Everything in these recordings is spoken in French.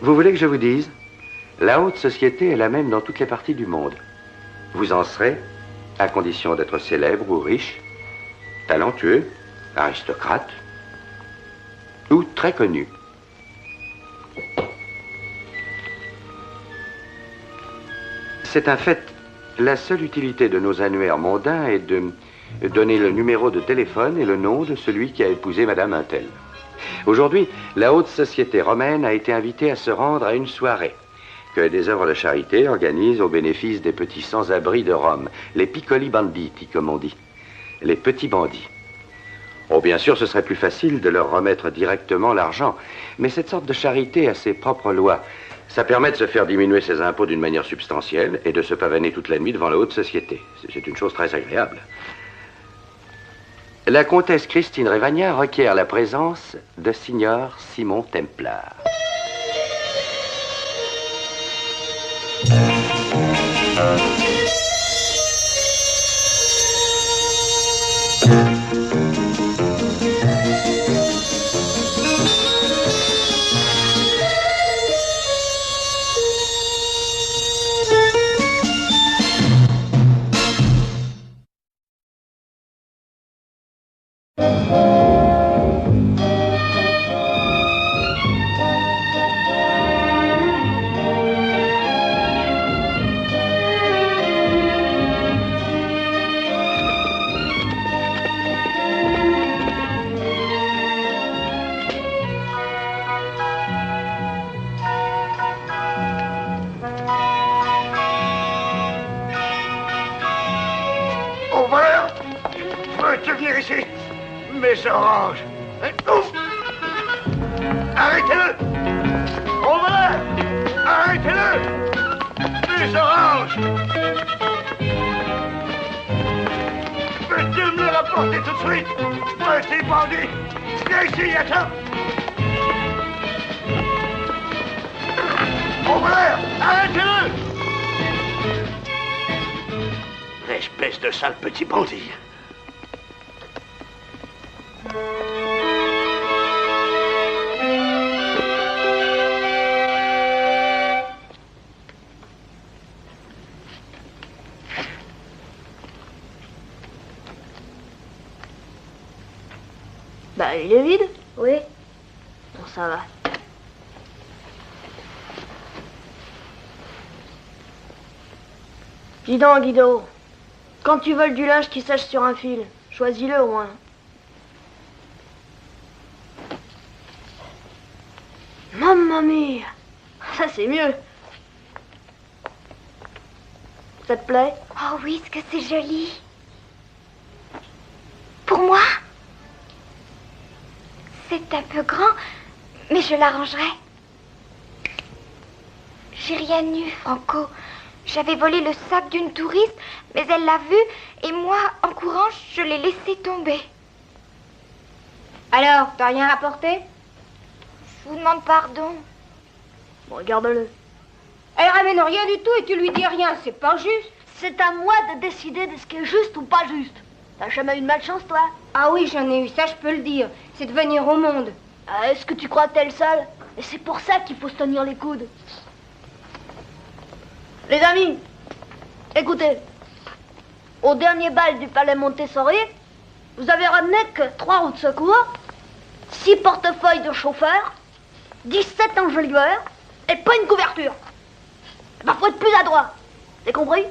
Vous voulez que je vous dise? La haute société est la même dans toutes les parties du monde. Vous en serez, à condition d'être célèbre ou riche, talentueux, aristocrate, ou très connu. C'est un fait, la seule utilité de nos annuaires mondains est de donner le numéro de téléphone et le nom de celui qui a épousé Madame Untel. Aujourd'hui, la haute société romaine a été invitée à se rendre à une soirée que des œuvres de charité organisent au bénéfice des petits sans-abri de Rome, les piccoli banditi, comme on dit, les petits bandits. Oh, bien sûr, ce serait plus facile de leur remettre directement l'argent, mais cette sorte de charité a ses propres lois. Ça permet de se faire diminuer ses impôts d'une manière substantielle et de se pavaner toute la nuit devant la haute société. C'est une chose très agréable. La comtesse Christine Révagna requiert la présence de Signor Simon Templar. Mes oranges. Arrêtez-le! On va! Arrêtez-le! Mes oranges! Peux-tu me les rapporter tout de suite? Petit bandit! Viens ici, attends! On va! Arrêtez-le! Espèce de sale petit bandit! Bah, il est vide? Oui. Bon, ça va. Dis donc, Guido, quand tu voles du linge qui sèche sur un fil, choisis-le au moins. Mamma mia! Ça, c'est mieux. Ça te plaît? Oh oui, ce que c'est joli. Pour moi? C'est un peu grand, mais je l'arrangerai. J'ai rien eu, Franco. J'avais volé le sac d'une touriste, mais elle l'a vu, et moi, en courant, je l'ai laissé tomber. Alors, t'as rien apporté? Je vous demande pardon. Bon, regarde-le. Elle ramène rien du tout et tu lui dis rien, c'est pas juste. C'est à moi de décider de ce qui est juste ou pas juste. T'as jamais eu de malchance, toi? Ah oui, j'en ai eu, ça je peux le dire. C'est de venir au monde. Ah, est-ce que tu crois que t'es le seul? Et c'est pour ça qu'il faut se tenir les coudes. Les amis, écoutez. Au dernier bal du palais Montessori, vous avez ramené que 3 roues de secours, 6 portefeuilles de chauffeur, 17 enjolieurs et pas une couverture. Ben, faut être plus adroit. T'as compris?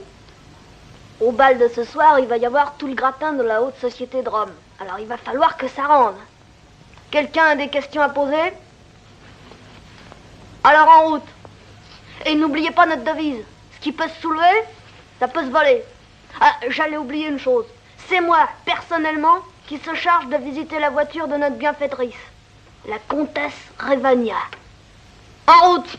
Au bal de ce soir, il va y avoir tout le gratin de la haute société de Rome. Alors il va falloir que ça rende. Quelqu'un a des questions à poser? Alors en route. Et n'oubliez pas notre devise. Ce qui peut se soulever, ça peut se voler. Ah, j'allais oublier une chose. C'est moi, personnellement, qui se charge de visiter la voiture de notre bienfaitrice, la comtesse Révagna. En route!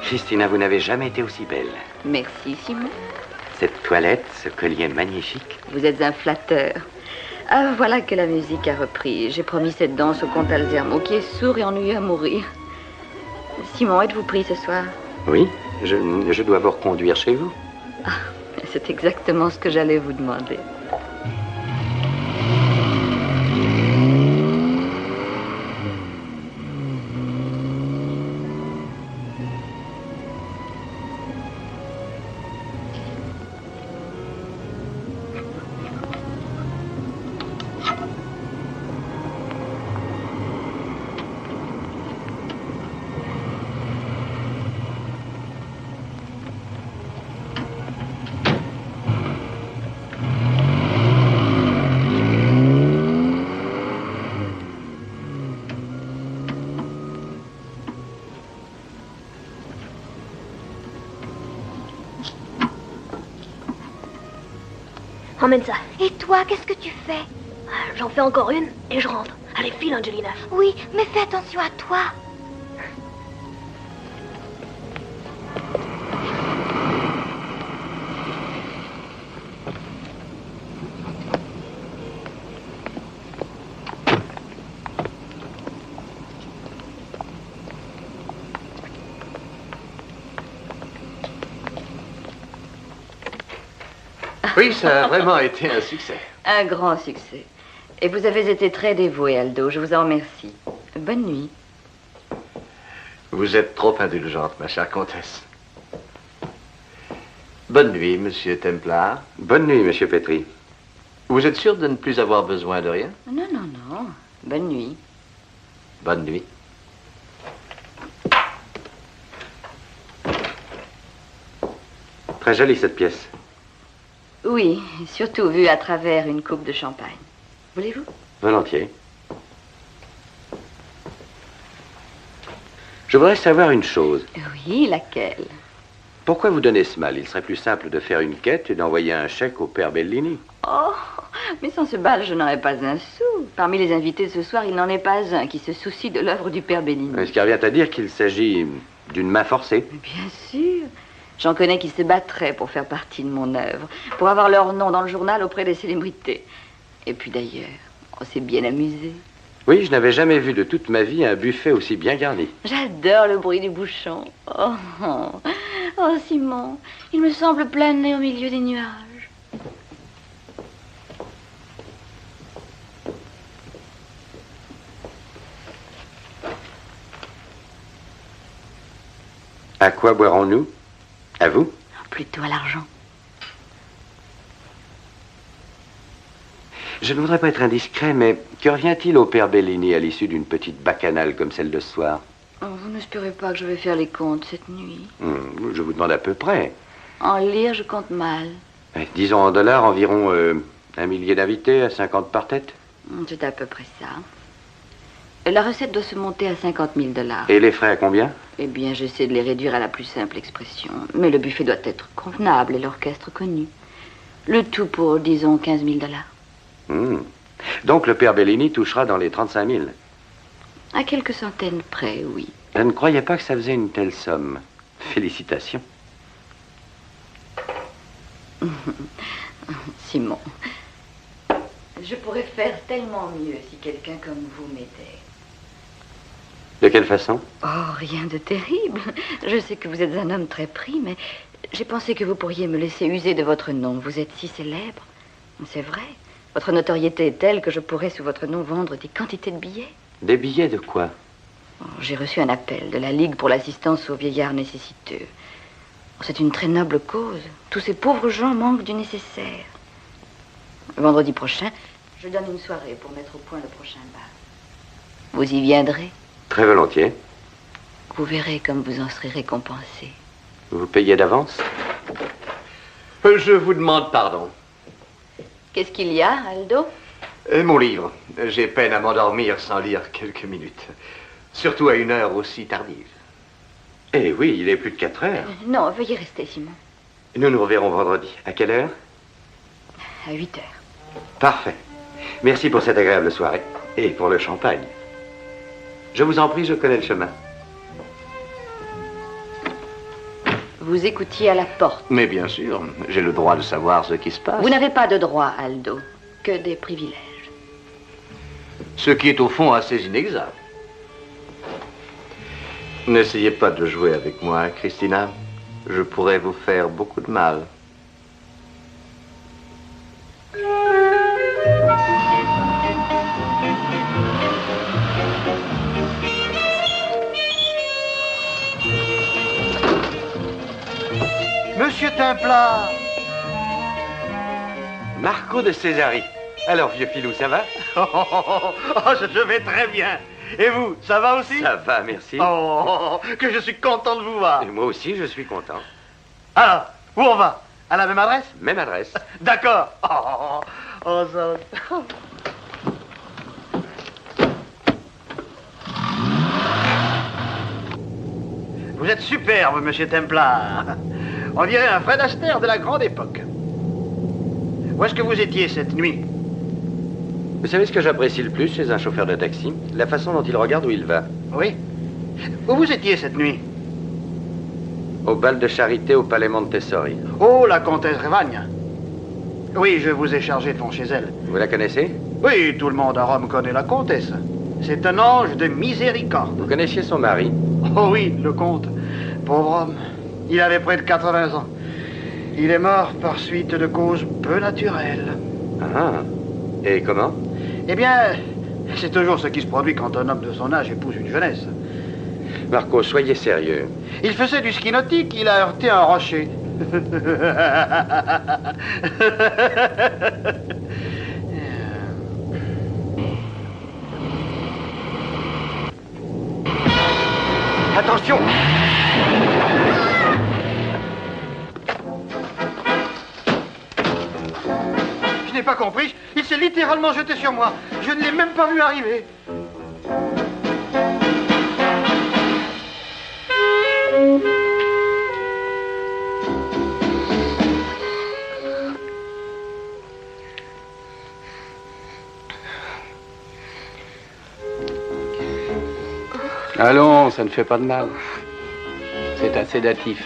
Christina, vous n'avez jamais été aussi belle. Merci, Simon. Cette toilette, ce collier magnifique. Vous êtes un flatteur. Ah, voilà que la musique a repris. J'ai promis cette danse au comte Alzermo, qui est sourd et ennuyeux à mourir. Simon, êtes-vous pris ce soir? Oui, je dois vous reconduire chez vous. Ah, c'est exactement ce que j'allais vous demander. Emmène ça. Et toi, qu'est-ce que tu fais? J'en fais encore une et je rentre. Allez, file, Angelina. Oui, mais fais attention à toi. Oui, ça a vraiment été un succès. Un grand succès. Et vous avez été très dévoué, Aldo. Je vous en remercie. Bonne nuit. Vous êtes trop indulgente, ma chère comtesse. Bonne nuit, monsieur Templar. Bonne nuit, monsieur Petri. Vous êtes sûr de ne plus avoir besoin de rien? Non, non, non. Bonne nuit. Bonne nuit. Très jolie, cette pièce. Oui, surtout vue à travers une coupe de champagne. Voulez-vous? Volontiers. Je voudrais savoir une chose. Oui, laquelle? Pourquoi vous donnez ce mal? Il serait plus simple de faire une quête et d'envoyer un chèque au père Bellini. Oh, mais sans ce bal, je n'aurais pas un sou. Parmi les invités de ce soir, il n'en est pas un qui se soucie de l'œuvre du père Bellini. Ce qui revient à dire qu'il s'agit d'une main forcée. Bien sûr. J'en connais qui se battraient pour faire partie de mon œuvre, pour avoir leur nom dans le journal auprès des célébrités. Et puis d'ailleurs, on s'est bien amusé. Oui, je n'avais jamais vu de toute ma vie un buffet aussi bien garni. J'adore le bruit du bouchon. Oh, oh, oh, Simon, il me semble planer au milieu des nuages. À quoi boirons-nous? À vous? Plutôt à l'argent. Je ne voudrais pas être indiscret, mais que revient-il au père Bellini à l'issue d'une petite bacchanale comme celle de ce soir? Oh, vous n'espérez pas que je vais faire les comptes cette nuit? Je vous demande à peu près. En lire, je compte mal. Disons en dollars, environ 1 millier d'invités à 50 par tête. C'est à peu près ça. La recette doit se monter à 50 000 $. Et les frais à combien? Eh bien, j'essaie de les réduire à la plus simple expression. Mais le buffet doit être convenable et l'orchestre connu. Le tout pour, disons, 15 000 $. Donc le père Bellini touchera dans les 35 000. À quelques centaines près, oui. Je ne croyais pas que ça faisait une telle somme. Félicitations. Simon, je pourrais faire tellement mieux si quelqu'un comme vous m'aidait. De quelle façon? Oh, rien de terrible. Je sais que vous êtes un homme très pris, mais j'ai pensé que vous pourriez me laisser user de votre nom. Vous êtes si célèbre. C'est vrai. Votre notoriété est telle que je pourrais, sous votre nom, vendre des quantités de billets. Des billets de quoi? Oh, j'ai reçu un appel de la Ligue pour l'assistance aux vieillards nécessiteux. C'est une très noble cause. Tous ces pauvres gens manquent du nécessaire. Vendredi prochain, je donne une soirée pour mettre au point le prochain bal. Vous y viendrez? Très volontiers. Vous verrez comme vous en serez récompensé. Vous payez d'avance? Je vous demande pardon. Qu'est-ce qu'il y a, Aldo? Mon livre. J'ai peine à m'endormir sans lire quelques minutes. Surtout à une heure aussi tardive. Eh oui, il est plus de 4 heures. Non, veuillez rester, Simon. Nous nous reverrons vendredi. À quelle heure? À 8 heures. Parfait. Merci pour cette agréable soirée. Et pour le champagne. Je vous en prie, je connais le chemin. Vous écoutiez à la porte. Mais bien sûr, j'ai le droit de savoir ce qui se passe. Vous n'avez pas de droit, Aldo, que des privilèges. Ce qui est au fond assez inexact. N'essayez pas de jouer avec moi, Christina. Je pourrais vous faire beaucoup de mal. Monsieur Templar. Marco de Césari. Alors, vieux filou, ça va? Je vais très bien. Et vous, ça va aussi? Ça va, merci. Oh, que je suis content de vous voir. Et moi aussi, je suis content. Alors, où on va? À la même adresse? Même adresse. D'accord. Ça... Vous êtes superbe, monsieur Templar. On dirait un Fred Astaire de la grande époque. Où est-ce que vous étiez cette nuit? Vous savez ce que j'apprécie le plus chez un chauffeur de taxi? La façon dont il regarde où il va. Oui. Où vous étiez cette nuit? Au bal de charité au Palais Montessori. Oh, la comtesse Révagne. Oui, je vous ai chargé devant chez elle. Vous la connaissez? Oui, tout le monde à Rome connaît la comtesse. C'est un ange de miséricorde. Vous connaissiez son mari? Oh oui, le comte. Pauvre homme. Il avait près de 80 ans. Il est mort par suite de causes peu naturelles. Ah. Et comment? Eh bien, c'est toujours ce qui se produit quand un homme de son âge épouse une jeunesse. Marco, soyez sérieux. Il faisait du ski nautique, il a heurté un rocher. Attention! Je n'ai pas compris, il s'est littéralement jeté sur moi. Je ne l'ai même pas vu arriver. Allons, ça ne fait pas de mal. C'est un sédatif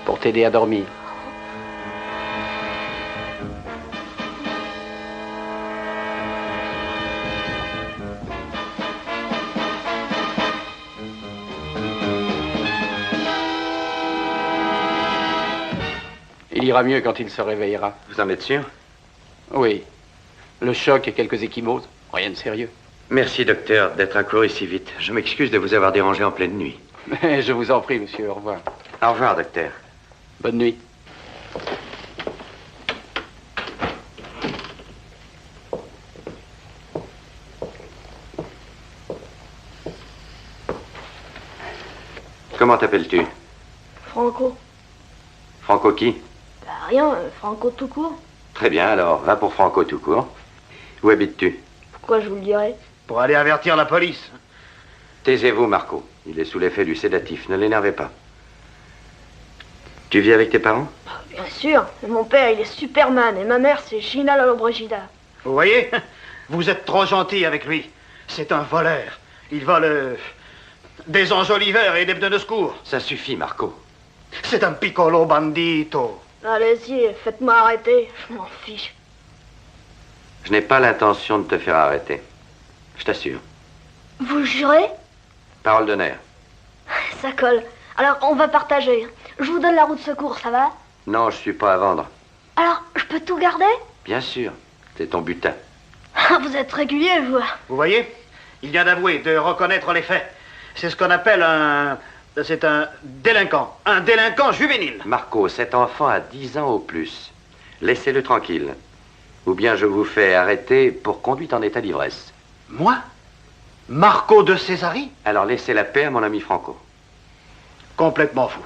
pour t'aider à dormir. Il ira mieux quand il se réveillera. Vous en êtes sûr? Oui. Le choc et quelques ecchymoses. Rien de sérieux. Merci, docteur, d'être accouru si vite. Je m'excuse de vous avoir dérangé en pleine nuit. Mais je vous en prie, monsieur. Au revoir. Au revoir, docteur. Bonne nuit. Comment t'appelles-tu? Franco. Franco qui? Bah rien, Franco tout court. Très bien, alors, va pour Franco tout court. Où habites-tu? Pourquoi je vous le dirais? Pour aller avertir la police. Taisez-vous, Marco. Il est sous l'effet du sédatif. Ne l'énervez pas. Tu vis avec tes parents? Bien sûr, mon père il est Superman et ma mère c'est Gina Lollobrigida. Vous voyez? Vous êtes trop gentil avec lui. C'est un voleur. Il vole des enjoliveurs et des pneus de secours. Ça suffit, Marco. C'est un piccolo bandito. Allez-y, faites-moi arrêter, je m'en fiche. Je n'ai pas l'intention de te faire arrêter. Je t'assure. Vous jurez? Parole d'honneur. Ça colle. Alors on va partager. Je vous donne la roue de secours, ça va? Non, je suis pas à vendre. Alors, je peux tout garder? Bien sûr. C'est ton butin. Vous êtes régulier, vous. Vous voyez? Il vient d'avouer, de reconnaître les faits. C'est ce qu'on appelle un... C'est un délinquant. Un délinquant juvénile. Marco, cet enfant a 10 ans au plus. Laissez-le tranquille. Ou bien je vous fais arrêter pour conduite en état d'ivresse. Moi? Marco de Césari? Alors laissez la paix à mon ami Franco. Complètement fou.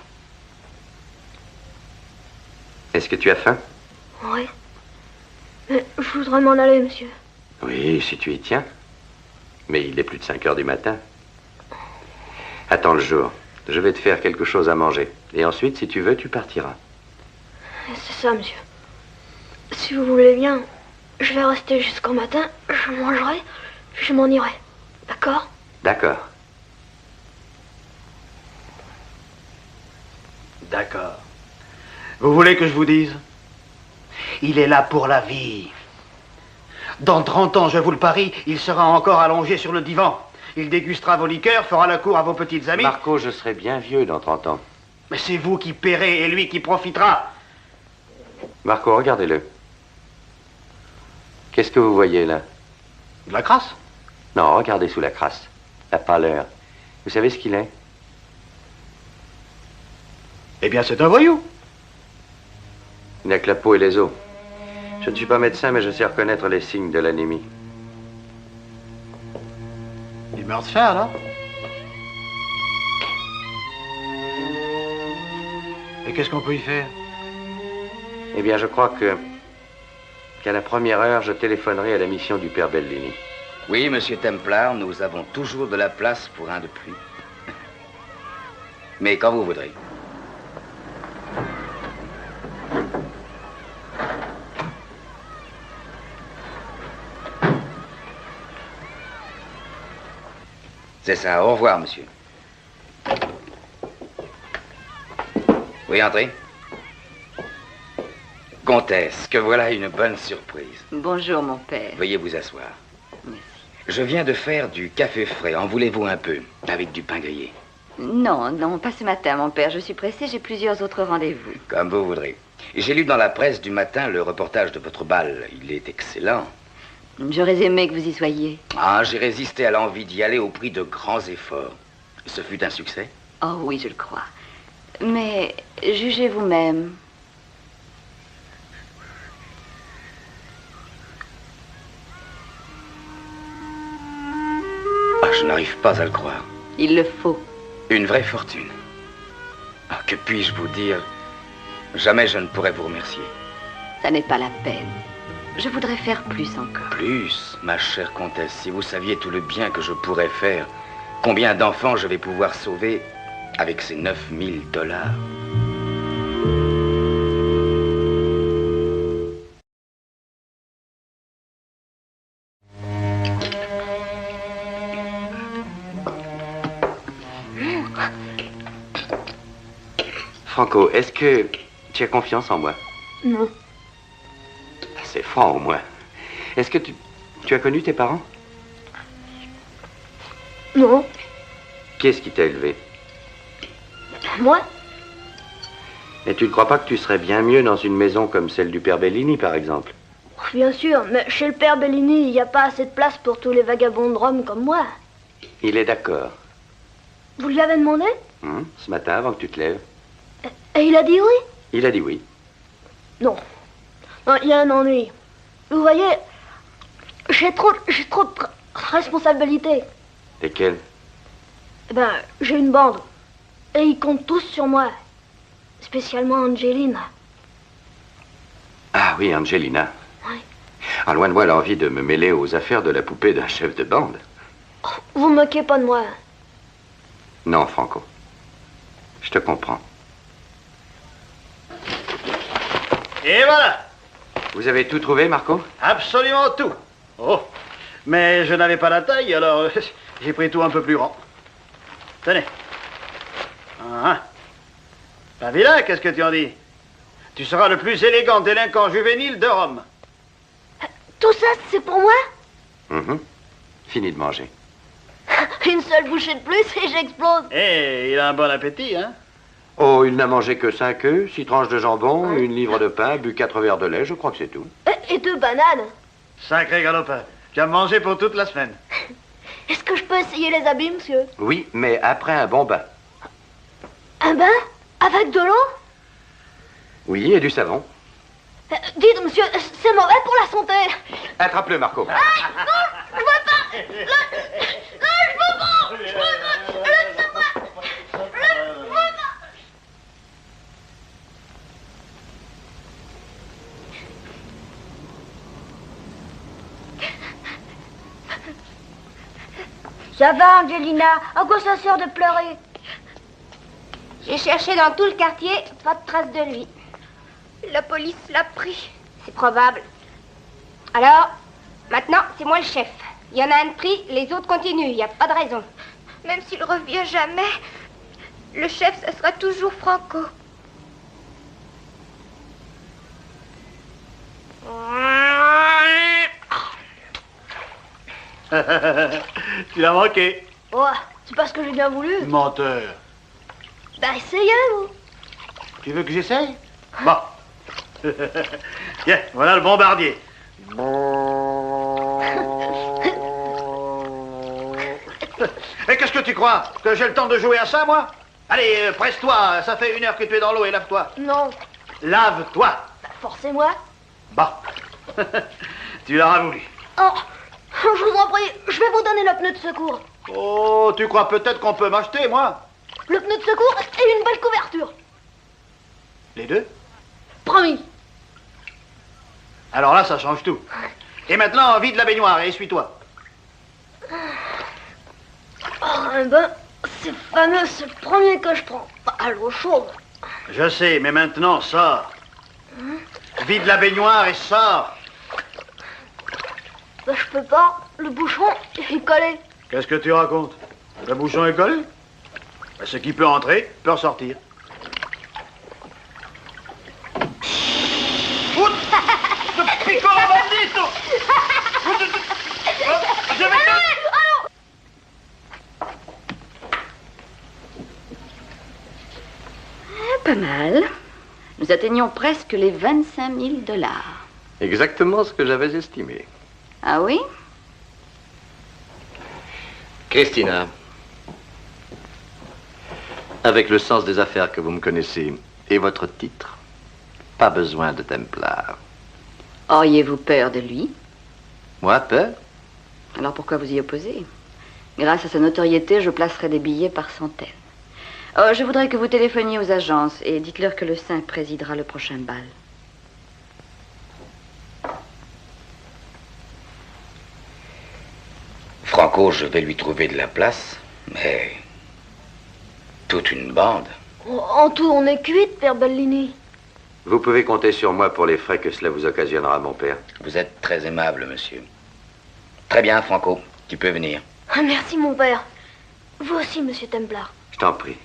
Est-ce que tu as faim? Oui. Mais je voudrais m'en aller, monsieur. Oui, si tu y tiens. Mais il est plus de 5 heures du matin. Attends le jour. Je vais te faire quelque chose à manger. Et ensuite, si tu veux, tu partiras. C'est ça, monsieur. Si vous voulez bien, je vais rester jusqu'au matin, je mangerai, puis je m'en irai. D'accord? D'accord. D'accord. Vous voulez que je vous dise? Il est là pour la vie. Dans 30 ans, je vous le parie, il sera encore allongé sur le divan. Il dégustera vos liqueurs, fera la cour à vos petites amies. Marco, je serai bien vieux dans 30 ans. Mais c'est vous qui paierez et lui qui profitera. Marco, regardez-le. Qu'est-ce que vous voyez là? De la crasse? Non, regardez sous la crasse. La pâleur. Vous savez ce qu'il est? Eh bien, c'est un voyou. Il n'a que la peau et les os. Je ne suis pas médecin, mais je sais reconnaître les signes de l'anémie. Il meurt de faim, alors? Et qu'est-ce qu'on peut y faire? Eh bien, je crois qu'à la première heure, je téléphonerai à la mission du père Bellini. Oui, monsieur Templar, nous avons toujours de la place pour un de plus. Mais quand vous voudrez. C'est ça, au revoir, monsieur. Oui, entrez. Comtesse, que voilà une bonne surprise. Bonjour, mon père. Veuillez vous asseoir. Merci. Je viens de faire du café frais. En voulez-vous un peu? Avec du pain grillé. Non, non, pas ce matin, mon père. Je suis pressée, j'ai plusieurs autres rendez-vous. Comme vous voudrez. J'ai lu dans la presse du matin le reportage de votre bal. Il est excellent. J'aurais aimé que vous y soyez. Ah, j'ai résisté à l'envie d'y aller au prix de grands efforts. Ce fut un succès? Oh oui, je le crois. Mais jugez vous-même. Ah, je n'arrive pas à le croire. Il le faut. Une vraie fortune. Ah, que puis-je vous dire? Jamais je ne pourrais vous remercier. Ça n'est pas la peine. Je voudrais faire plus encore. Plus, ma chère comtesse, si vous saviez tout le bien que je pourrais faire, combien d'enfants je vais pouvoir sauver avec ces 9000 $. Franco, est-ce que tu as confiance en moi? Non. C'est franc, au moins. Est-ce que tu as connu tes parents? Non. Qu'est-ce qui t'a élevé? Moi? Et tu ne crois pas que tu serais bien mieux dans une maison comme celle du père Bellini, par exemple? Bien sûr, mais chez le père Bellini, il n'y a pas assez de place pour tous les vagabonds de Rome comme moi. Il est d'accord. Vous lui avez demandé? Ce matin, avant que tu te lèves. Et il a dit oui? Il a dit oui. Non. Non, il y a un ennui. Vous voyez, j'ai trop de responsabilités. Lesquelles? Eh ben, j'ai une bande. Et ils comptent tous sur moi. Spécialement Angelina. Ah oui, Angelina. Oui. Ah, loin de moi l'envie de me mêler aux affaires de la poupée d'un chef de bande. Vous moquez pas de moi. Non, Franco. Je te comprends. Et voilà. Vous avez tout trouvé, Marco? Absolument tout. Oh. Mais je n'avais pas la taille, alors j'ai pris tout un peu plus grand. Tenez. La villa, qu'est-ce que tu en dis? Tu seras le plus élégant délinquant juvénile de Rome. Tout ça, c'est pour moi? Fini de manger. Une seule bouchée de plus et j'explose. Eh, il a un bon appétit, hein? Oh, il n'a mangé que 5 œufs, 6 tranches de jambon, 1 livre de pain, bu 4 verres de lait, je crois que c'est tout. Et 2 bananes. Sacré galopin. Tu as mangé pour toute la semaine. Est-ce que je peux essayer les habits, monsieur? Oui, mais après un bon bain. Un bain? Avec de l'eau? Oui, et du savon. Dites, monsieur, c'est mauvais pour la santé. Attrape-le, Marco. Ah, non, je veux pas. Non, je veux pas. Je veux pas. Laissez-moi. Je veux pas. Ça va, Angelina? À quoi ça sert de pleurer? J'ai cherché dans tout le quartier, pas de trace de lui. La police l'a pris. C'est probable. Alors, maintenant, c'est moi le chef. Il y en a un de pris, les autres continuent, il n'y a pas de raison. Même s'il revient jamais, le chef, ça sera toujours Franco. Tu l'as manqué. Ouais, c'est parce que j'ai bien voulu. Menteur. Bah, essayez, vous. Tu veux que j'essaye? Bon. Tiens, voilà le bombardier. Et qu'est-ce que tu crois? Que j'ai le temps de jouer à ça, moi? Allez, presse-toi, ça fait 1 heure que tu es dans l'eau et lave-toi. Non. Lave-toi. Bah, forcez-moi. Bon. Tu l'auras voulu. Oh, je vous en prie, je vais vous donner le pneu de secours. Oh, tu crois peut-être qu'on peut m'acheter, moi? Le pneu de secours et une belle couverture. Les deux? Promis. Alors là, ça change tout. Et maintenant, vide la baignoire et essuie-toi. Oh, ben, c'est fameux, c'est le premier que je prends. À l'eau chaude. Je sais, mais maintenant, sors. Vide la baignoire et sors. Ben, je peux pas, le bouchon est collé. Qu'est-ce que tu racontes? Le bouchon est collé? Ben, ce qui peut entrer peut ressortir. Out! Ce picot bandito! Je vais te... Pas mal. Nous atteignons presque les 25 000 $. Exactement ce que j'avais estimé. Ah oui? Christina, avec le sens des affaires que vous me connaissez et votre titre, pas besoin de Templar. Auriez-vous peur de lui? Moi, peur? Alors pourquoi vous y opposez? Grâce à sa notoriété, je placerai des billets par centaines. Oh, je voudrais que vous téléphoniez aux agences et dites-leur que le Saint présidera le prochain bal. Franco, je vais lui trouver de la place, mais toute une bande. En tout, on est cuite, Père Bellini. Vous pouvez compter sur moi pour les frais que cela vous occasionnera, mon père. Vous êtes très aimable, monsieur. Très bien, Franco, tu peux venir. Ah, merci, mon père. Vous aussi, monsieur Templar. Je t'en prie.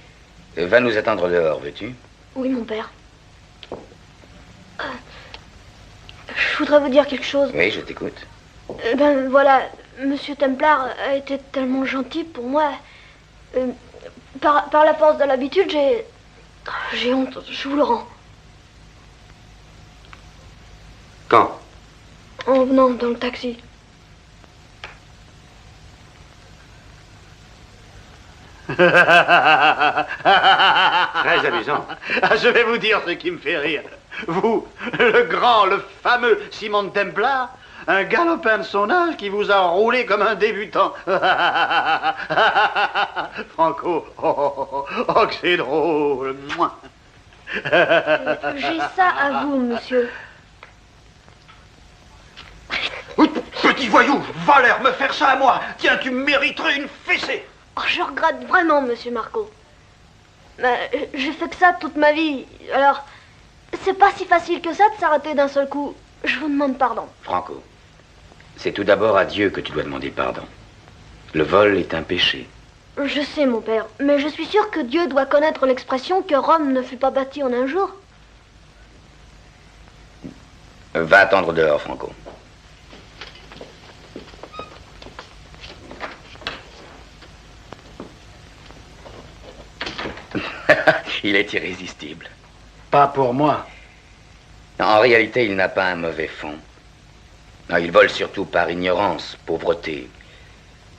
Va nous attendre dehors, veux-tu? Oui, mon père. Je voudrais vous dire quelque chose. Oui, je t'écoute. Ben voilà, monsieur Templar a été tellement gentil pour moi. Par la force de l'habitude, j'ai honte, je vous le rends. Quand? En venant dans le taxi. Très amusant. Ah, je vais vous dire ce qui me fait rire. Vous, le grand, le fameux Simon Templar, un galopin de son âge qui vous a roulé comme un débutant. Franco, oh, que c'est drôle. J'ai ça à vous, monsieur. Petit voyou, va l'air me faire ça à moi. Tiens, tu mériterais une fessée. Oh, je regrette vraiment, monsieur Marco. J'ai fait que ça toute ma vie. Alors, c'est pas si facile que ça de s'arrêter d'un seul coup. Je vous demande pardon. Franco, c'est tout d'abord à Dieu que tu dois demander pardon. Le vol est un péché. Je sais, mon père, mais je suis sûre que Dieu doit connaître l'expression que Rome ne fut pas bâtie en un jour. Va attendre dehors, Franco. Il est irrésistible. Pas pour moi. En réalité, il n'a pas un mauvais fond. Non, il vole surtout par ignorance, pauvreté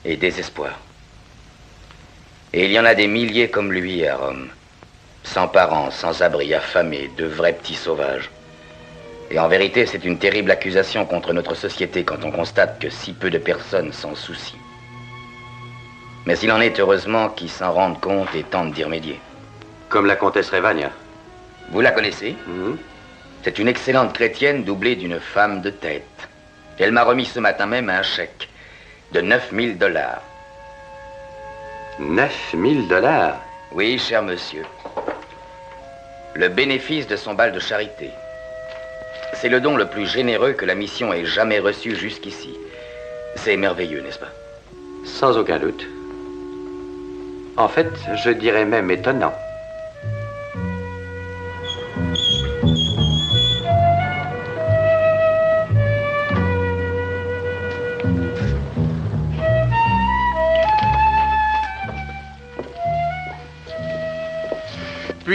et désespoir. Et il y en a des milliers comme lui à Rome. Sans parents, sans abri, affamés, de vrais petits sauvages. Et en vérité, c'est une terrible accusation contre notre société quand on constate que si peu de personnes s'en soucient. Mais il en est heureusement qui s'en rendent compte et tentent d'y remédier. Comme la comtesse Revagna. Vous la connaissez? C'est une excellente chrétienne doublée d'une femme de tête. Elle m'a remis ce matin même un chèque de 9 000 $. 9 000 $? Oui, cher monsieur. Le bénéfice de son bal de charité. C'est le don le plus généreux que la mission ait jamais reçu jusqu'ici. C'est merveilleux, n'est-ce pas? Sans aucun doute. En fait, je dirais même étonnant.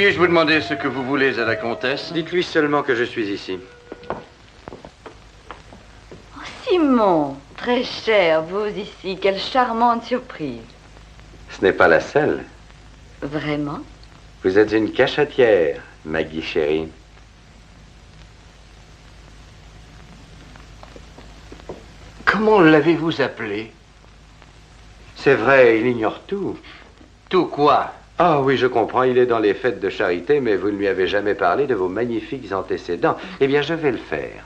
Puis-je vous demander ce que vous voulez à la comtesse? Dites-lui seulement que je suis ici. Oh, Simon, très cher, vous ici, quelle charmante surprise. Ce n'est pas la seule. Vraiment? Vous êtes une cachetière, Maggie chérie. Comment l'avez-vous appelé? C'est vrai, il ignore tout. Tout quoi? Ah oui, je comprends, il est dans les fêtes de charité, mais vous ne lui avez jamais parlé de vos magnifiques antécédents. Eh bien, je vais le faire.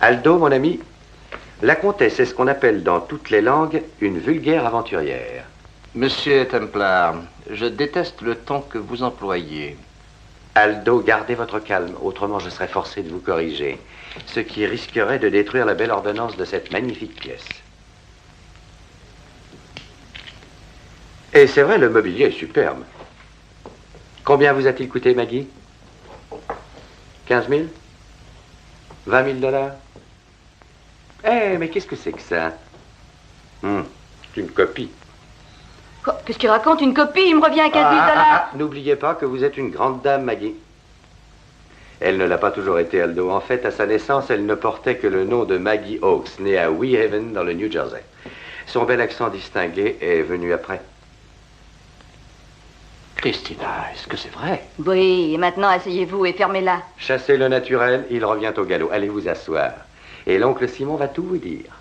Aldo, mon ami, la comtesse est ce qu'on appelle dans toutes les langues une vulgaire aventurière. Monsieur Templar, je déteste le ton que vous employez. Aldo, gardez votre calme, autrement je serais forcé de vous corriger, ce qui risquerait de détruire la belle ordonnance de cette magnifique pièce. Et c'est vrai, le mobilier est superbe. Combien vous a-t-il coûté, Maggie? 15 000? 20 000 dollars? Eh, mais qu'est-ce que c'est que ça? C'est une copie. Quoi? Qu'est-ce qu'il raconte? Une copie? Il me revient à 15 000 dollars. N'oubliez pas que vous êtes une grande dame, Maggie. Elle ne l'a pas toujours été, Aldo. En fait, à sa naissance, elle ne portait que le nom de Maggie Hawkes, née à Wee Haven, dans le New Jersey. Son bel accent distingué est venu après. Christina, est-ce que c'est vrai? Oui, et maintenant, asseyez-vous et fermez-la. Chassez le naturel, il revient au galop. Allez vous asseoir. Et l'oncle Simon va tout vous dire.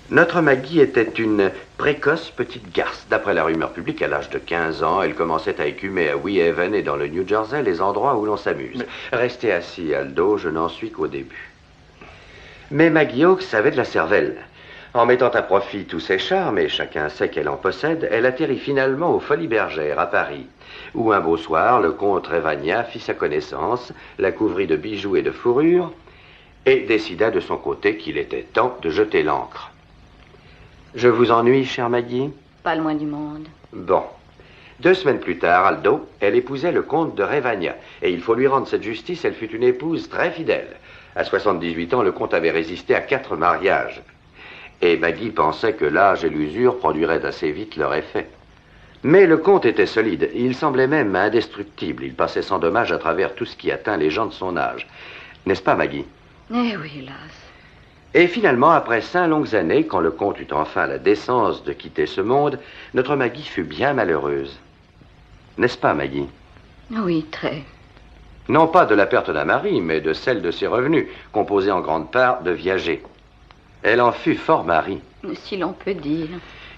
Notre Maggie était une précoce petite garce. D'après la rumeur publique, à l'âge de 15 ans, elle commençait à écumer à Wee Haven et dans le New Jersey les endroits où l'on s'amuse. Restez assis, Aldo, je n'en suis qu'au début. Mais Maggie Hawkes avait de la cervelle. En mettant à profit tous ses charmes, et chacun sait qu'elle en possède, elle atterrit finalement aux Folies Bergères, à Paris, où un beau soir, le comte Revagna fit sa connaissance, la couvrit de bijoux et de fourrures, et décida de son côté qu'il était temps de jeter l'ancre. Je vous ennuie, chère Maggie? Pas le moins du monde. Bon. 2 semaines plus tard, Aldo, elle épousait le comte de Revagna, et il faut lui rendre cette justice, elle fut une épouse très fidèle. À 78 ans, le comte avait résisté à 4 mariages. Et Maggie pensait que l'âge et l'usure produiraient assez vite leur effet. Mais le comte était solide, il semblait même indestructible. Il passait sans dommage à travers tout ce qui atteint les gens de son âge. N'est-ce pas, Maggie? Eh oui, hélas. Et finalement, après 5 longues années, quand le comte eut enfin la décence de quitter ce monde, notre Maggie fut bien malheureuse. N'est-ce pas, Maggie? Oui, très. Non pas de la perte d'un mari, mais de celle de ses revenus, composés en grande part de viagers. Elle en fut fort mari. Si l'on peut dire.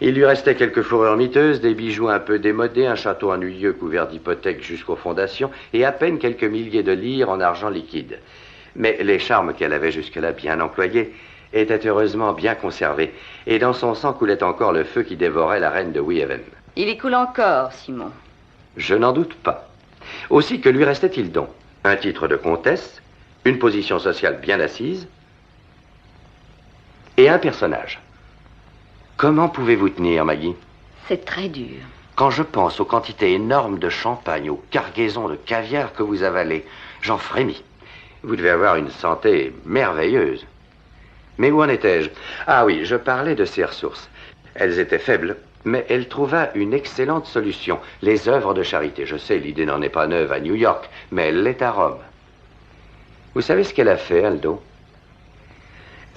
Il lui restait quelques fourrures miteuses, des bijoux un peu démodés, un château ennuyeux couvert d'hypothèques jusqu'aux fondations, et à peine quelques milliers de livres en argent liquide. Mais les charmes qu'elle avait jusque-là bien employés étaient heureusement bien conservés, et dans son sang coulait encore le feu qui dévorait la reine de Wee Haven. Il y coule encore, Simon. Je n'en doute pas. Aussi, que lui restait-il donc? Un titre de comtesse, une position sociale bien assise, et un personnage. Comment pouvez-vous tenir, Maggie? C'est très dur. Quand je pense aux quantités énormes de champagne, aux cargaisons de caviar que vous avalez, j'en frémis. Vous devez avoir une santé merveilleuse. Mais où en étais-je? Ah oui, je parlais de ses ressources. Elles étaient faibles, mais elle trouva une excellente solution. Les œuvres de charité. Je sais, l'idée n'en est pas neuve à New York, mais elle l'est à Rome. Vous savez ce qu'elle a fait, Aldo?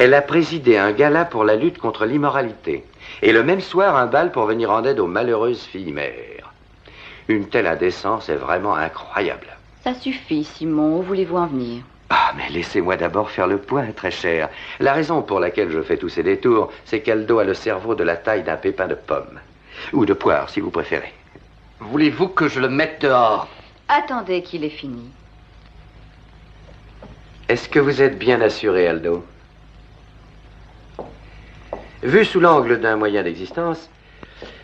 Elle a présidé un gala pour la lutte contre l'immoralité. Et le même soir, un bal pour venir en aide aux malheureuses filles mères. Une telle indécence est vraiment incroyable. Ça suffit, Simon. Où voulez-vous en venir? Ah, mais laissez-moi d'abord faire le point, très cher. La raison pour laquelle je fais tous ces détours, c'est qu'Aldo a le cerveau de la taille d'un pépin de pomme. Ou de poire, si vous préférez. Voulez-vous que je le mette dehors? Attendez qu'il ait fini. Est-ce que vous êtes bien assuré, Aldo? Vu sous l'angle d'un moyen d'existence,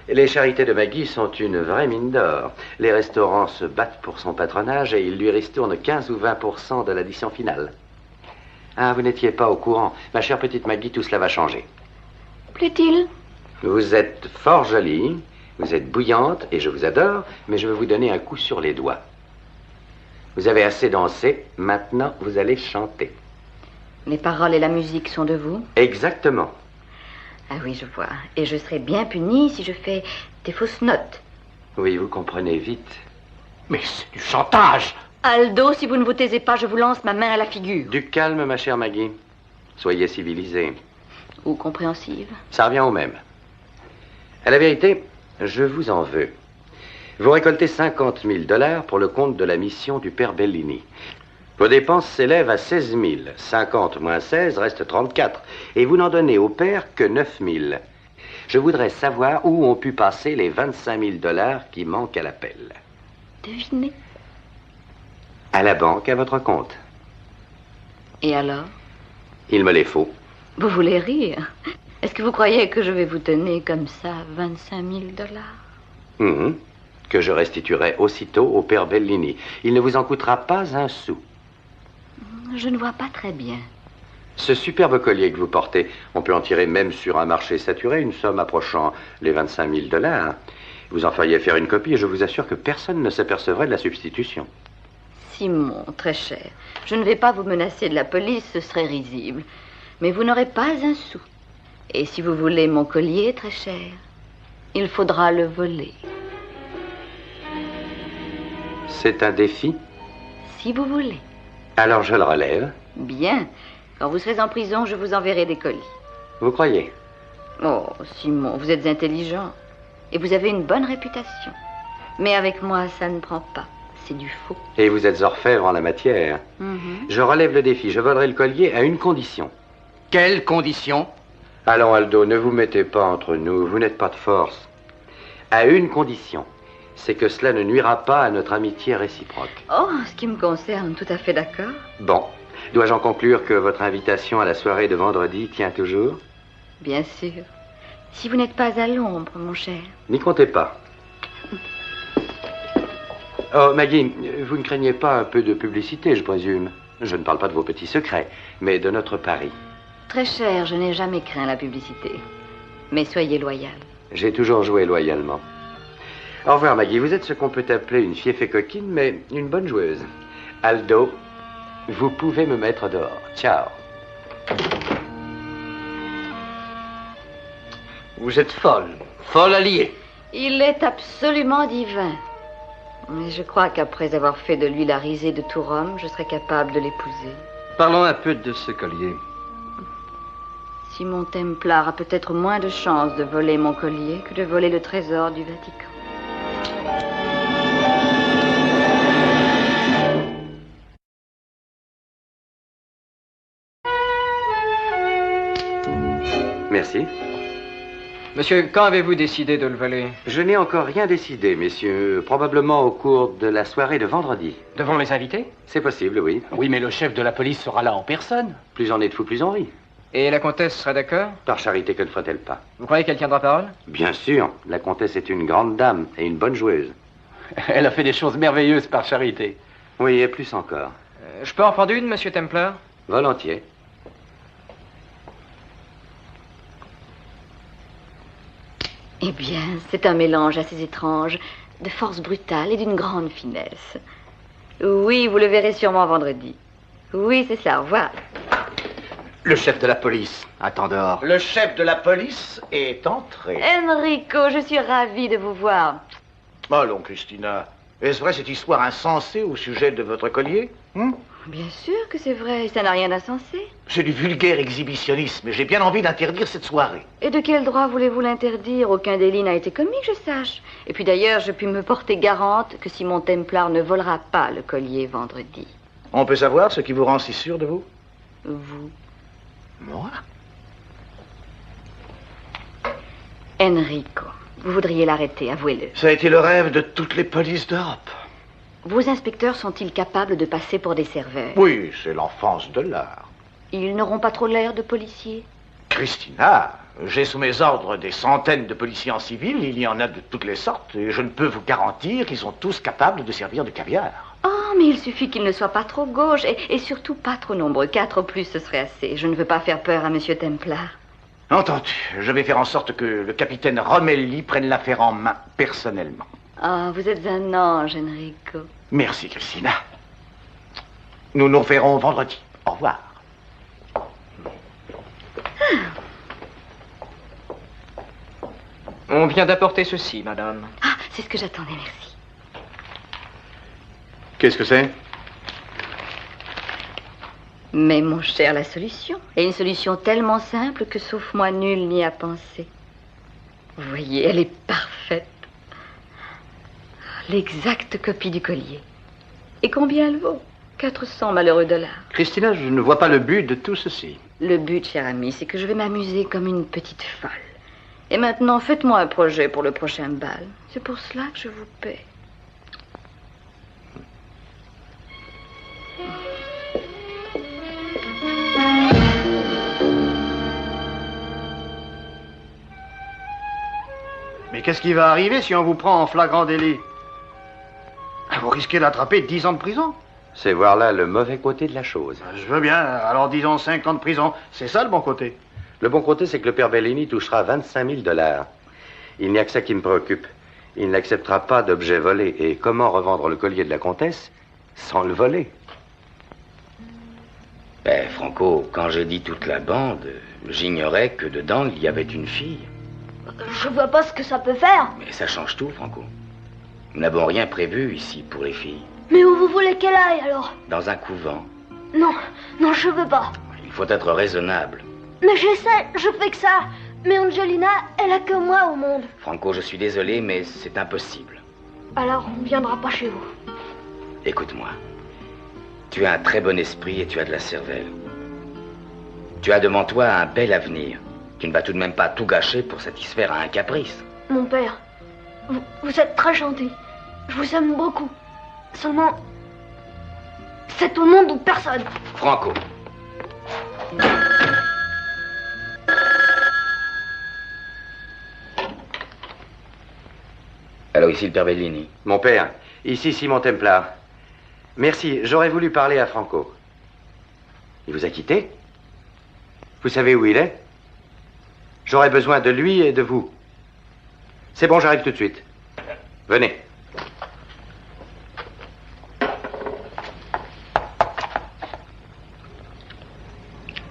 les charités de Maggie sont une vraie mine d'or. Les restaurants se battent pour son patronage et il lui ristourne 15 ou 20% de l'addition finale. Ah, vous n'étiez pas au courant. Ma chère petite Maggie, tout cela va changer. Plaît-il? Vous êtes fort jolie, vous êtes bouillante et je vous adore, mais je vais vous donner un coup sur les doigts. Vous avez assez dansé, maintenant vous allez chanter. Les paroles et la musique sont de vous? Exactement. Ah oui, je vois. Et je serai bien punie si je fais des fausses notes. Oui, vous comprenez vite. Mais c'est du chantage. Aldo, si vous ne vous taisez pas, je vous lance ma main à la figure. Du calme, ma chère Maggie. Soyez civilisée. Ou compréhensive. Ça revient au même. À la vérité, je vous en veux. Vous récoltez 50 000 $ pour le compte de la mission du père Bellini. Vos dépenses s'élèvent à 16 000. 50 moins 16 reste 34. Et vous n'en donnez au père que 9 000. Je voudrais savoir où ont pu passer les 25 000 $ qui manquent à l'appel. Devinez. À la banque, à votre compte. Et alors? Il me les faut. Vous voulez rire? Est-ce que vous croyez que je vais vous donner comme ça 25 000 $? Que je restituerai aussitôt au père Bellini. Il ne vous en coûtera pas un sou. Je ne vois pas très bien. Ce superbe collier que vous portez, on peut en tirer même sur un marché saturé une somme approchant les 25 000 $. Vous en feriez faire une copie et je vous assure que personne ne s'apercevrait de la substitution. Simon, très cher, je ne vais pas vous menacer de la police, ce serait risible. Mais vous n'aurez pas un sou. Et si vous voulez mon collier, très cher, il faudra le voler. C'est un défi? Si vous voulez. Alors je le relève. Bien. Quand vous serez en prison, je vous enverrai des colis. Vous croyez? Oh, Simon, vous êtes intelligent. Et vous avez une bonne réputation. Mais avec moi, ça ne prend pas. C'est du faux. Et vous êtes orfèvre en la matière. Je relève le défi. Je volerai le collier à une condition. Quelle condition? Allons, Aldo, ne vous mettez pas entre nous. Vous n'êtes pas de force. À une condition. C'est que cela ne nuira pas à notre amitié réciproque. Oh, en ce qui me concerne, tout à fait d'accord. Bon. Dois-je en conclure que votre invitation à la soirée de vendredi tient toujours? Bien sûr. Si vous n'êtes pas à l'ombre, mon cher. N'y comptez pas. Oh, Maggie, vous ne craignez pas un peu de publicité, je présume? Je ne parle pas de vos petits secrets, mais de notre pari. Très cher, je n'ai jamais craint la publicité. Mais soyez loyal. J'ai toujours joué loyalement. Au revoir, Maggie. Vous êtes ce qu'on peut appeler une fieffée coquine, mais une bonne joueuse. Aldo, vous pouvez me mettre dehors. Ciao. Vous êtes folle. Folle alliée. Il est absolument divin. Mais je crois qu'après avoir fait de lui la risée de tout Rome, je serais capable de l'épouser. Parlons un peu de ce collier. Simon Templar a peut-être moins de chances de voler mon collier que de voler le trésor du Vatican. Merci. Monsieur, quand avez-vous décidé de le voler? Je n'ai encore rien décidé, messieurs. Probablement au cours de la soirée de vendredi. Devant les invités? C'est possible, oui. Oui, mais le chef de la police sera là en personne. Plus on est de fous, plus on rit. Et la comtesse sera d'accord? Par charité, que ne fera-t-elle pas? Vous croyez qu'elle tiendra parole? Bien sûr. La comtesse est une grande dame et une bonne joueuse. Elle a fait des choses merveilleuses par charité. Oui, et plus encore. Je peux en prendre une, monsieur Templar? Volontiers. Eh bien, c'est un mélange assez étrange, de force brutale et d'une grande finesse. Oui, vous le verrez sûrement vendredi. Oui, c'est ça, au revoir. Le chef de la police attend dehors. Le chef de la police est entré. Enrico, je suis ravie de vous voir. Allons, Christina. Est-ce vrai cette histoire insensée au sujet de votre collier? Bien sûr que c'est vrai, ça n'a rien d'insensé. C'est du vulgaire exhibitionnisme et j'ai bien envie d'interdire cette soirée. Et de quel droit voulez-vous l'interdire? Aucun délit n'a été commis, que je sache. Et puis d'ailleurs, je puis me porter garante que Simon Templar ne volera pas le collier vendredi. On peut savoir ce qui vous rend si sûr de vous? Vous. Moi? Enrico, vous voudriez l'arrêter, avouez-le. Ça a été le rêve de toutes les polices d'Europe. Vos inspecteurs sont-ils capables de passer pour des serveurs? Oui, c'est l'enfance de l'art. Ils n'auront pas trop l'air de policiers? Christina, j'ai sous mes ordres des centaines de policiers en civil, il y en a de toutes les sortes, et je ne peux vous garantir qu'ils sont tous capables de servir de caviar. Oh, mais il suffit qu'ils ne soient pas trop gauches, et surtout pas trop nombreux. 4 au plus, ce serait assez. Je ne veux pas faire peur à Monsieur Templar. Entendu, je vais faire en sorte que le capitaine Romelli prenne l'affaire en main, personnellement. Ah, vous êtes un ange, Enrico. Merci, Christina. Nous nous reverrons vendredi. Au revoir. On vient d'apporter ceci, madame. Ah, c'est ce que j'attendais, merci. Qu'est-ce que c'est? Mais mon cher, la solution. Et une solution tellement simple que sauf moi, nul n'y a pensé. Vous voyez, elle est parfaite. L'exacte copie du collier. Et combien elle vaut? 400 malheureux $. Christina, je ne vois pas le but de tout ceci. Le but, cher ami, c'est que je vais m'amuser comme une petite folle. Et maintenant, faites-moi un projet pour le prochain bal. C'est pour cela que je vous paie. Mais qu'est-ce qui va arriver si on vous prend en flagrant délit? Vous risquez d'attraper 10 ans de prison. C'est voir là le mauvais côté de la chose. Je veux bien, alors disons 5 ans de prison. C'est ça le bon côté. Le bon côté, c'est que le père Bellini touchera 25 000 $. Il n'y a que ça qui me préoccupe. Il n'acceptera pas d'objets volés. Et comment revendre le collier de la comtesse sans le voler? Ben, Franco, quand j'ai dit toute la bande, j'ignorais que dedans, il y avait une fille. Je vois pas ce que ça peut faire. Mais ça change tout, Franco. Nous n'avons rien prévu ici pour les filles. Mais où vous voulez qu'elle aille, alors? Dans un couvent. Non, non, je veux pas. Il faut être raisonnable. Mais j'essaie, je fais que ça. Mais Angelina, elle a que moi au monde. Franco, je suis désolé, mais c'est impossible. Alors, on viendra pas chez vous. Écoute-moi. Tu as un très bon esprit et tu as de la cervelle. Tu as devant toi un bel avenir. Tu ne vas tout de même pas tout gâcher pour satisfaire à un caprice. Mon père, vous êtes très gentil. Je vous aime beaucoup. Seulement, c'est au monde ou personne. Franco. Alors ici le père Bellini. Mon père, ici Simon Templar. Merci, j'aurais voulu parler à Franco. Il vous a quitté? Vous savez où il est? J'aurais besoin de lui et de vous. C'est bon, j'arrive tout de suite. Venez.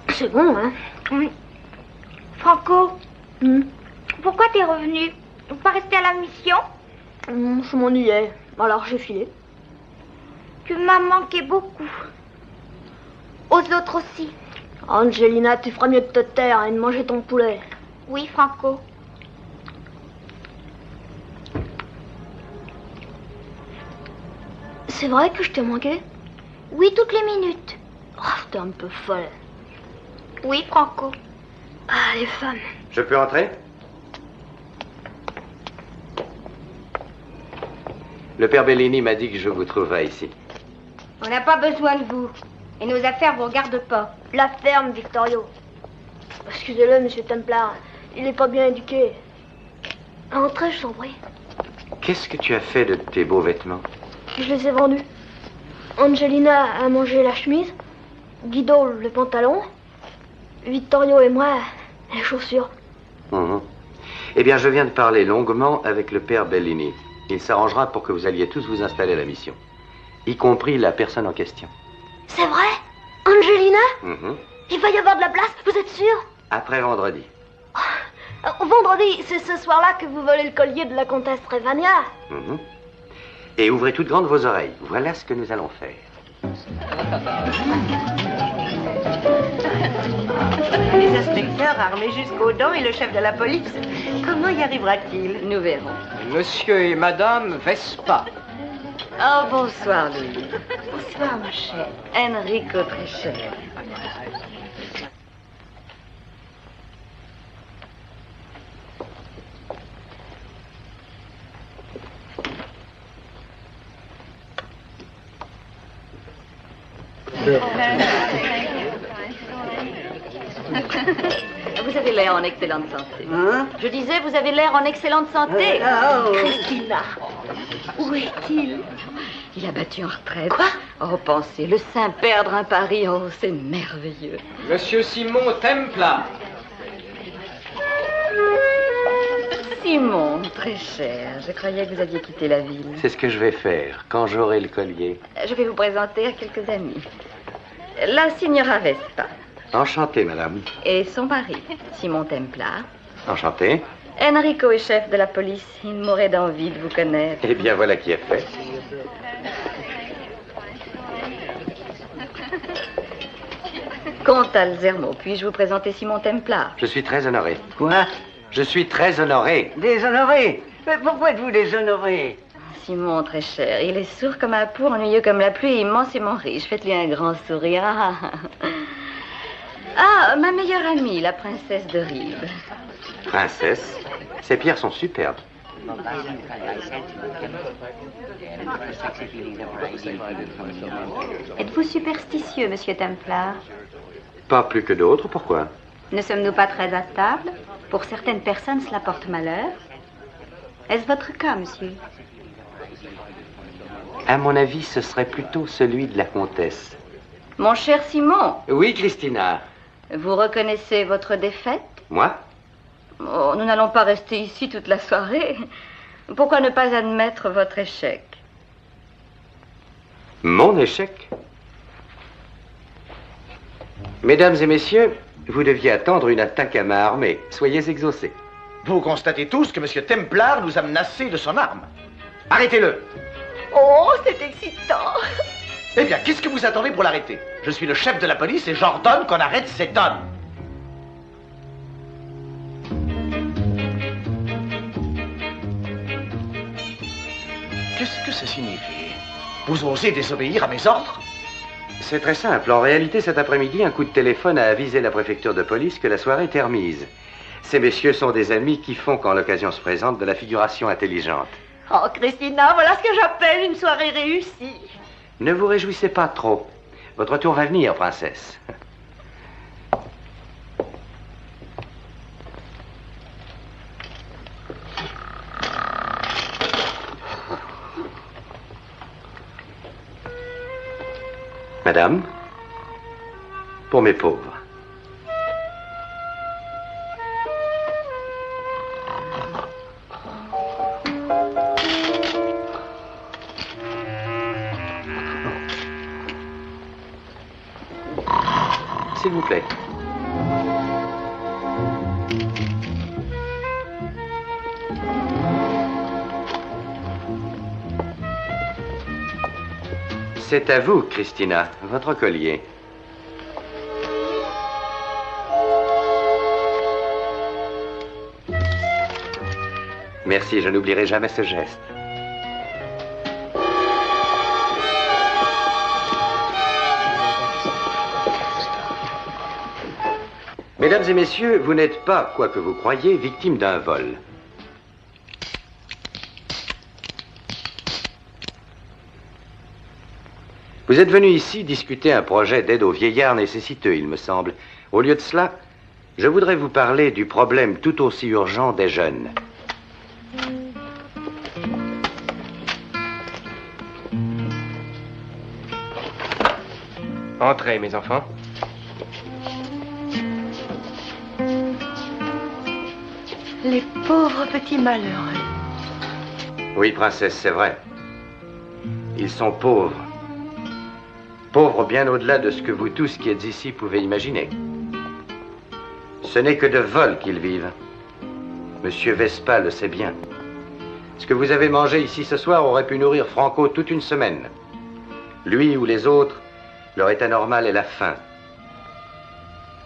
C'est bon, hein? Oui. Franco, pourquoi t'es revenu? Pas rester à la mission? Je m'ennuyais, alors j'ai filé. Tu m'as manqué beaucoup. Aux autres aussi. Angelina, tu feras mieux de te taire et de manger ton poulet. Oui, Franco. C'est vrai que je t'ai manqué? Oui, toutes les minutes. Oh, t'es un peu folle. Oui, Franco. Ah, les femmes. Je peux entrer? Le père Bellini m'a dit que je vous trouverais ici. On n'a pas besoin de vous. Et nos affaires vous regardent pas. La ferme, Victorio. Excusez-le, monsieur Templar. Il n'est pas bien éduqué. Entrez, je t'en prie. Qu'est-ce que tu as fait de tes beaux vêtements? Je les ai vendus. Angelina a mangé la chemise, Guido le pantalon, Vittorio et moi les chaussures. Eh bien, je viens de parler longuement avec le père Bellini. Il s'arrangera pour que vous alliez tous vous installer à la mission, y compris la personne en question. C'est vrai? Angelina? Il va y avoir de la place, vous êtes sûr? Après vendredi. Vendredi, c'est ce soir-là que vous volez le collier de la comtesse Trevania. Et ouvrez toutes grandes vos oreilles. Voilà ce que nous allons faire. Les inspecteurs armés jusqu'aux dents et le chef de la police. Comment y arrivera-t-il? Nous verrons. Monsieur et madame Vespa. Oh, bonsoir, Louis. Bonsoir, mon cher. Enrico, très cher. Vous avez l'air en excellente santé. Je disais, vous avez l'air en excellente santé. Christina, où est-il? Il a battu en retraite. Quoi? Oh, pensez, le saint perdre un pari, oh, c'est merveilleux. Monsieur Simon Templar. Simon, très cher, je croyais que vous aviez quitté la ville. C'est ce que je vais faire quand j'aurai le collier. Je vais vous présenter à quelques amis. La signora Vespa. Enchanté, madame. Et son mari, Simon Templar. Enchanté. Enrico est chef de la police. Il mourrait d'envie de vous connaître. Eh bien, voilà qui est fait. Comte Alzermo, puis-je vous présenter Simon Templar? Je suis très honoré. Quoi? Je suis très honoré. Déshonoré? Mais pourquoi êtes-vous déshonoré? Simon, très cher, il est sourd comme un pou, ennuyeux comme la pluie et immensément riche. Faites-lui un grand sourire. Ah, ma meilleure amie, la princesse de Rive. Princesse, ces pierres sont superbes. Êtes-vous superstitieux, monsieur Templar? Pas plus que d'autres, pourquoi? Ne sommes-nous pas très instables? Pour certaines personnes, cela porte malheur. Est-ce votre cas, monsieur? À mon avis, ce serait plutôt celui de la comtesse. Mon cher Simon. Oui, Christina. Vous reconnaissez votre défaite? Moi? Oh, nous n'allons pas rester ici toute la soirée. Pourquoi ne pas admettre votre échec? Mon échec? Mesdames et messieurs, vous deviez attendre une attaque à main armée. Soyez exaucés. Vous constatez tous que M. Templar nous a menacés de son arme. Arrêtez-le. Oh, c'est excitant. Eh bien, qu'est-ce que vous attendez pour l'arrêter? Je suis le chef de la police et j'ordonne qu'on arrête cet homme. Qu'est-ce que ça signifie? Vous osez désobéir à mes ordres? C'est très simple. En réalité, cet après-midi, un coup de téléphone a avisé la préfecture de police que la soirée était remise. Ces messieurs sont des amis qui font, quand l'occasion se présente, de la figuration intelligente. Oh, Christina, voilà ce que j'appelle une soirée réussie. Ne vous réjouissez pas trop. Votre tour va venir, princesse. Madame, pour mes pauvres. S'il vous plaît. C'est à vous, Christina, votre collier. Merci, je n'oublierai jamais ce geste. Mesdames et messieurs, vous n'êtes pas, quoi que vous croyiez, victime d'un vol. Vous êtes venu ici discuter un projet d'aide aux vieillards nécessiteux, il me semble. Au lieu de cela, je voudrais vous parler du problème tout aussi urgent des jeunes. Entrez, mes enfants. Les pauvres petits malheureux. Oui, princesse, c'est vrai. Ils sont pauvres. Pauvres bien au-delà de ce que vous tous qui êtes ici pouvez imaginer. Ce n'est que de vol qu'ils vivent. Monsieur Vespa le sait bien. Ce que vous avez mangé ici ce soir aurait pu nourrir Franco toute une semaine. Lui ou les autres, leur état normal est la faim.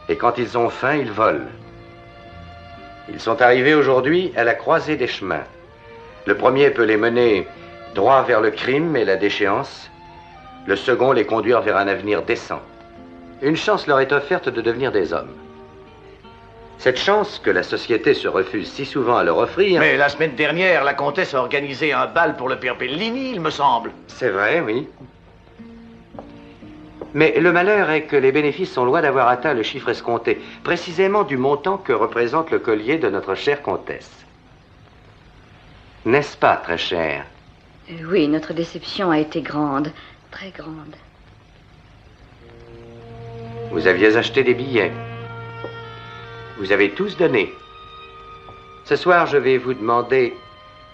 Et quand ils ont faim, ils volent. Ils sont arrivés aujourd'hui à la croisée des chemins. Le premier peut les mener droit vers le crime et la déchéance. Le second les conduire vers un avenir décent. Une chance leur est offerte de devenir des hommes. Cette chance que la société se refuse si souvent à leur offrir... Mais la semaine dernière, la comtesse a organisé un bal pour le père Bellini, il me semble. C'est vrai, oui. Mais le malheur est que les bénéfices sont loin d'avoir atteint le chiffre escompté, précisément du montant que représente le collier de notre chère comtesse. N'est-ce pas, très cher? Oui, notre déception a été grande, très grande. Vous aviez acheté des billets. Vous avez tous donné. Ce soir, je vais vous demander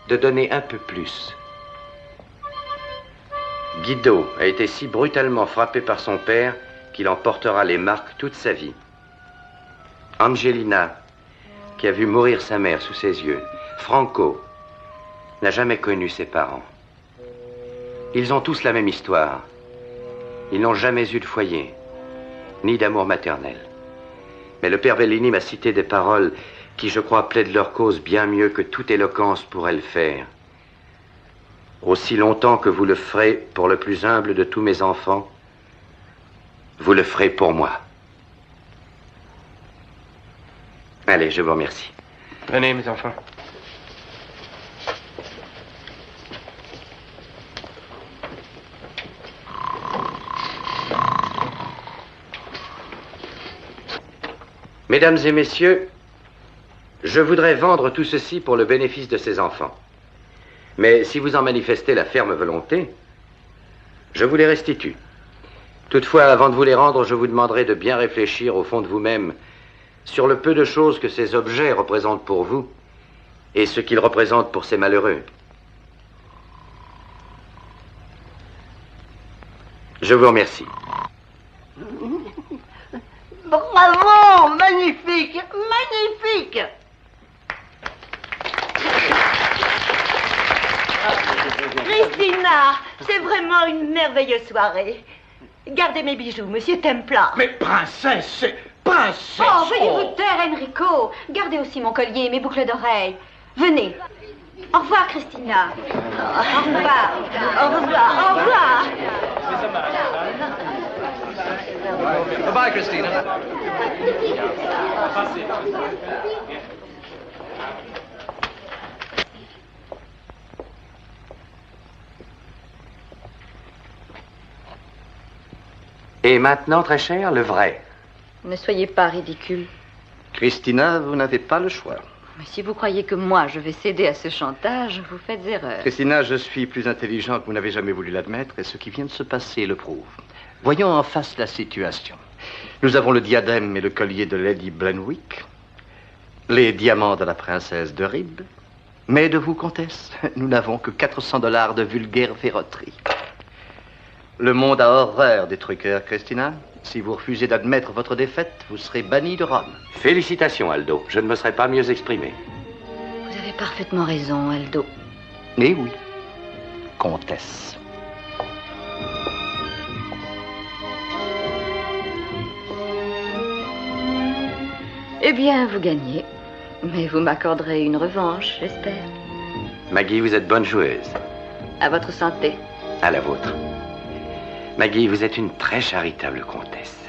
de donner un peu plus. Guido a été si brutalement frappé par son père qu'il en portera les marques toute sa vie. Angelina qui a vu mourir sa mère sous ses yeux. Franco n'a jamais connu ses parents. Ils ont tous la même histoire. Ils n'ont jamais eu de foyer, ni d'amour maternel. Mais le père Bellini m'a cité des paroles qui, je crois, plaident leur cause bien mieux que toute éloquence pourrait le faire. Aussi longtemps que vous le ferez pour le plus humble de tous mes enfants, vous le ferez pour moi. Allez, je vous remercie. Venez, mes enfants. Mesdames et messieurs, je voudrais vendre tout ceci pour le bénéfice de ces enfants. Mais si vous en manifestez la ferme volonté, je vous les restitue. Toutefois, avant de vous les rendre, je vous demanderai de bien réfléchir au fond de vous-même sur le peu de choses que ces objets représentent pour vous et ce qu'ils représentent pour ces malheureux. Je vous remercie. Bravo! Magnifique! Magnifique! Christina, c'est vraiment une merveilleuse soirée. Gardez mes bijoux, monsieur Templar. Mais princesse, c'est... Princesse! Oh, veuillez vous taire, Enrico. Gardez aussi mon collier et mes boucles d'oreilles. Venez. Au revoir, Christina. Au revoir. Au revoir. Au revoir. Bye-bye, Christina. Et maintenant, très cher, le vrai. Ne soyez pas ridicule. Christina, vous n'avez pas le choix. Mais si vous croyez que moi, je vais céder à ce chantage, vous faites erreur. Christina, je suis plus intelligent que vous n'avez jamais voulu l'admettre, et ce qui vient de se passer le prouve. Voyons en face la situation. Nous avons le diadème et le collier de Lady Blenwick, les diamants de la princesse de Ribes, mais de vous, comtesse, nous n'avons que $400 de vulgaire verroterie. Le monde a horreur des truqueurs, Christina. Si vous refusez d'admettre votre défaite, vous serez banni de Rome. Félicitations, Aldo. Je ne me serais pas mieux exprimé. Vous avez parfaitement raison, Aldo. Eh oui, comtesse. Eh bien, vous gagnez. Mais vous m'accorderez une revanche, j'espère. Maggie, vous êtes bonne joueuse. À votre santé. À la vôtre. Maggie, vous êtes une très charitable comtesse.